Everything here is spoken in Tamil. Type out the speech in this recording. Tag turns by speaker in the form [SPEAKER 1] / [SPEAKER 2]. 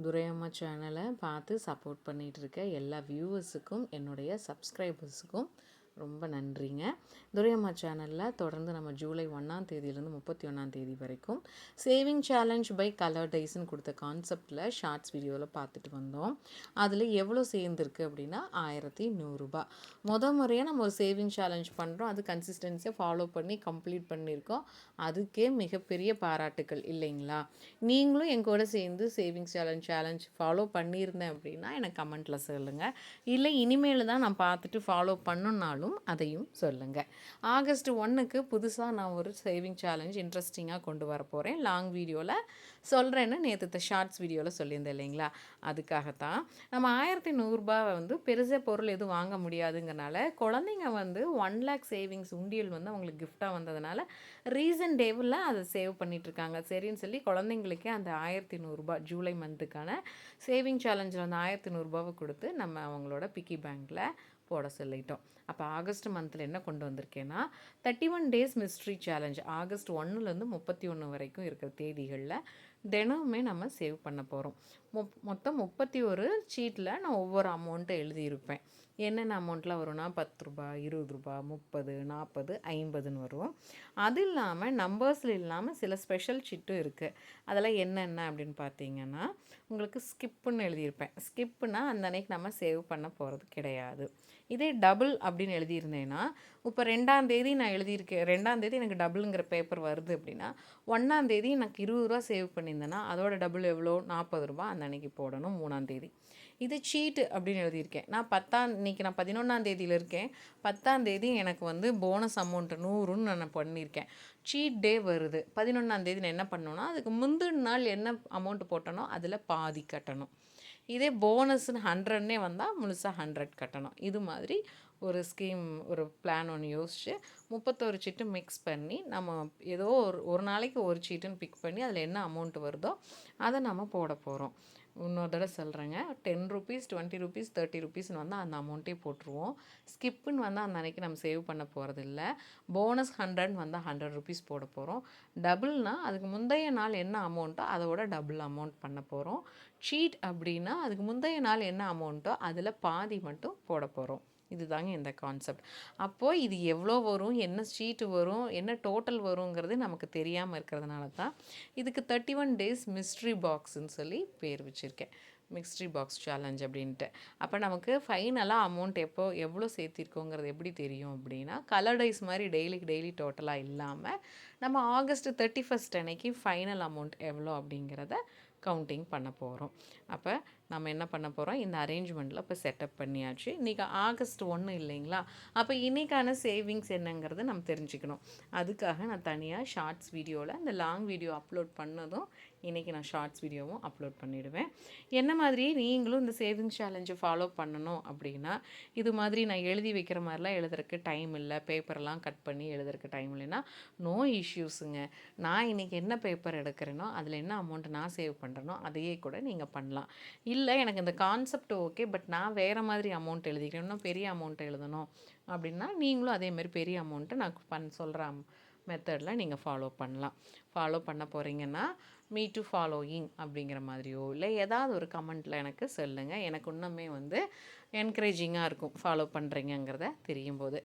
[SPEAKER 1] துரையம்மா சேனலை பார்த்து சப்போர்ட் பண்ணிகிட்ருக்க எல்லா வியூவர்ஸுக்கும் என்னுடைய சப்ஸ்கிரைபர்ஸுக்கும் ரொம்ப நன்றிங்க. துரையம்மா சேனலில் தொடர்ந்து நம்ம ஜூலை 1ஆம் தேதியிலேருந்து 31ஆம் தேதி வரைக்கும் சேவிங் சேலஞ்ச் பை கலர் டைஸ்ன்னு கொடுத்த கான்செப்டில் ஷார்ட்ஸ் வீடியோவில் பார்த்துட்டு வந்தோம். அதில் எவ்வளோ சேர்ந்துருக்கு அப்படின்னா 1100 முறையாக நம்ம ஒரு சேவிங் சேலஞ்ச் பண்ணுறோம். அது கன்சிஸ்டன்சியாக ஃபாலோ பண்ணி கம்ப்ளீட் பண்ணியிருக்கோம். அதுக்கே மிகப்பெரிய பாராட்டுக்கள் இல்லைங்களா? நீங்களும் எங்கூட சேர்ந்து சேவிங்ஸ் சேலஞ்ச் ஃபாலோ பண்ணியிருந்தேன் அப்படின்னா எனக்கு கமெண்ட்டில் சொல்லுங்கள். இல்லை இனிமேல் தான் நான் பார்த்துட்டு ஃபாலோ பண்ணுனாலும் அதையும் சொல்லுங்கள். ஆகஸ்ட் 1க்கு புதுசாக நான் ஒரு சேவிங் சேலஞ்ச் இன்ட்ரெஸ்டிங்காக கொண்டு வர போகிறேன். லாங் வீடியோவில் சொல்கிறேன்னு நேற்று ஷார்ட்ஸ் வீடியோவில் சொல்லியிருந்தேன் இல்லைங்களா? அதுக்காகத்தான் நம்ம 1100 வந்து பெருசாக பொருள் எதுவும் வாங்க முடியாதுங்கிறனால குழந்தைங்க வந்து 1 லேக் சேவிங்ஸ் உண்டியல் வந்து அவங்களுக்கு கிஃப்டாக வந்ததுனால ரீசன்ட் டேவில் அதை சேவ் பண்ணிகிட்ருக்காங்க. சரின்னு சொல்லி குழந்தைங்களுக்கே அந்த 1100 ஜூலை மந்த்துக்கான சேவிங் சேலஞ்சில் அந்த 1100 கொடுத்து நம்ம அவங்களோட பிக்கி பேங்க்கில் போட சொல்லிட்டோம். அப்போ ஆகஸ்ட் மந்தில் என்ன கொண்டு வந்திருக்கேன்னா 31 டேஸ் மிஸ்ட்ரி சேலஞ்ச் ஆகஸ்ட் 1லேருந்து 31 வரைக்கும் இருக்கிற தேதிகளில் தினமுமே நம்ம சேவ் பண்ண போகிறோம். மொத்தம் 31 சீட்டில் நான் ஒவ்வொரு அமௌண்ட்டை எழுதியிருப்பேன். என்னென்ன அமௌண்ட்லாம் வரும்னா 10 ரூபாய், 20 ரூபாய், 30, 40, 50ன்னு வரும். அது இல்லாமல் நம்பர்ஸில் இல்லாமல் சில ஸ்பெஷல் சீட்டும் இருக்குது. அதெல்லாம் என்னென்ன அப்படின்னு பார்த்தீங்கன்னா உங்களுக்கு ஸ்கிப்புன்னு எழுதியிருப்பேன். ஸ்கிப்புனா அந்த அன்னைக்கு நம்ம சேவ் பண்ண போகிறது கிடையாது. இதே டபுள் அப்படின்னு எழுதியிருந்தேன்னா இப்போ 2ஆம் தேதி நான் எழுதியிருக்கேன், 2ஆம் தேதி எனக்கு டபுளுங்கிற பேப்பர் வருது அப்படின்னா 1ஆம் தேதி எனக்கு 20 ரூபா சேவ் பண்ணியிருந்தேன்னா அதோட டபுள் எவ்வளோ 40 ரூபா அந்த அன்னைக்கு போடணும் 3ஆம் தேதி. இது சீட்டு அப்படின்னு எழுதியிருக்கேன். இன்றைக்கி நான் 11ஆம் தேதியில் இருக்கேன். 10ஆம் தேதி எனக்கு வந்து போனஸ் அமௌண்ட்டு 100ன்னு நான் பண்ணியிருக்கேன். சீட் டே வருது 11ஆம் தேதி நான் என்ன பண்ணணும்னா அதுக்கு முந்தின நாள் என்ன அமௌண்ட்டு போட்டனோ அதில் பாதி கட்டணும். இதே போனஸ்ன்னு 100ன்னே வந்தால் முழுசாக 100 கட்டணும். இது மாதிரி ஒரு ஸ்கீம் ஒரு பிளான் ஒன்று யோசித்து 31 சீட்டு மிக்ஸ் பண்ணி நம்ம ஏதோ ஒரு நாளைக்கு ஒரு சீட்டுன்னு பிக் பண்ணி அதில் என்ன அமௌண்ட் வருதோ அதை நம்ம போட போகிறோம். இன்னொரு தடவை சொல்கிறேங்க. 10 ருபீஸ், 20 ருபீஸ், 30 ருபீஸ்ன்னு வந்தால் அந்த அமௌண்ட்டே போட்டுருவோம். ஸ்கிப்புன்னு வந்தால் அந்த அன்றைக்கி நம்ம சேவ் பண்ண போகிறதில்ல. போனஸ் 100ன்னு வந்தால் 100 ருபீஸ் போட போகிறோம். டபுள்னால் அதுக்கு முந்தைய நாள் என்ன அமௌண்ட்டோ அதோட டபுள் அமௌண்ட் பண்ண போகிறோம். சீட் அப்படின்னா அதுக்கு முந்தைய நாள் என்ன அமௌண்ட்டோ அதில் பாதி மட்டும் போட போகிறோம். இதுதாங்க இந்த கான்செப்ட். அப்போது இது எவ்வளோ வரும், என்ன சீட்டு வரும், என்ன டோட்டல் வருங்கிறது நமக்கு தெரியாமல் இருக்கிறதுனால தான் இதுக்கு 31 டேஸ் மிஸ்ட்ரி பாக்ஸுன்னு சொல்லி பேர் வச்சுருக்கேன். மிஸ்ட்ரி பாக்ஸ் சேலஞ்ச் அப்படின்ட்டு. அப்போ நமக்கு ஃபைனலாக அமௌண்ட் எவ்வளோ சேர்த்திருக்கோங்கிறது எப்படி தெரியும் அப்படின்னா கலர் டைஸ் மாதிரி டெய்லி டோட்டலாக இல்லாமல் நம்ம ஆகஸ்ட் 31 அன்னைக்கு ஃபைனல் அமௌண்ட் எவ்வளோ அப்படிங்கிறத கவுண்டிங் பண்ண போகிறோம். அப்போ நம்ம என்ன பண்ண போகிறோம், இந்த அரேஞ்ச்மெண்ட்டில் இப்போ செட்டப் பண்ணியாச்சு. இன்றைக்கி ஆகஸ்ட் 1 இல்லைங்களா? அப்போ இன்றைக்கான சேவிங்ஸ் என்னங்கிறது நம்ம தெரிஞ்சுக்கணும். அதுக்காக நான் தனியாக ஷார்ட்ஸ் வீடியோவில் இந்த லாங் வீடியோ அப்லோட் பண்ணதும் இன்றைக்கி நான் ஷார்ட்ஸ் வீடியோவும் அப்லோட் பண்ணிவிடுவேன். என்ன மாதிரி நீங்களும் இந்த சேவிங்ஸ் சேலஞ்சை ஃபாலோ பண்ணணும் அப்படின்னா இது மாதிரி நான் எழுதி வைக்கிற மாதிரிலாம் எழுதுறதுக்கு டைம் இல்லை, பேப்பரெல்லாம் கட் பண்ணி எழுதுறதுக்கு டைம் இல்லைன்னா நோ இஷ்யூஸுங்க. நான் இன்றைக்கி என்ன பேப்பர் எடுக்கிறேனோ அதில் என்ன அமௌண்ட் நான் சேவ் பண்ணுறேனோ அதையே கூட நீங்கள் பண்ணலாம். இல்லை எனக்கு இந்த கான்செப்ட் ஓகே, பட் நான் வேறு மாதிரி அமௌண்ட் எழுதிக்கிறேன், இன்னும் பெரிய அமௌண்ட் எழுதணும் அப்படின்னா நீங்களும் அதேமாதிரி பெரிய அமௌண்ட்டை நான் சொல்கிற மெத்தடில் நீங்கள் ஃபாலோ பண்ணலாம். ஃபாலோ பண்ண போகிறீங்கன்னா மீ டு ஃபாலோயிங் அப்படிங்கிற மாதிரியோ இல்லை ஏதாவது ஒரு கமெண்ட்டில் எனக்கு சொல்லுங்கள். எனக்கு இன்னுமே வந்து என்கரேஜிங்காக இருக்கும் ஃபாலோ பண்ணுறீங்கிறத தெரியும் போது.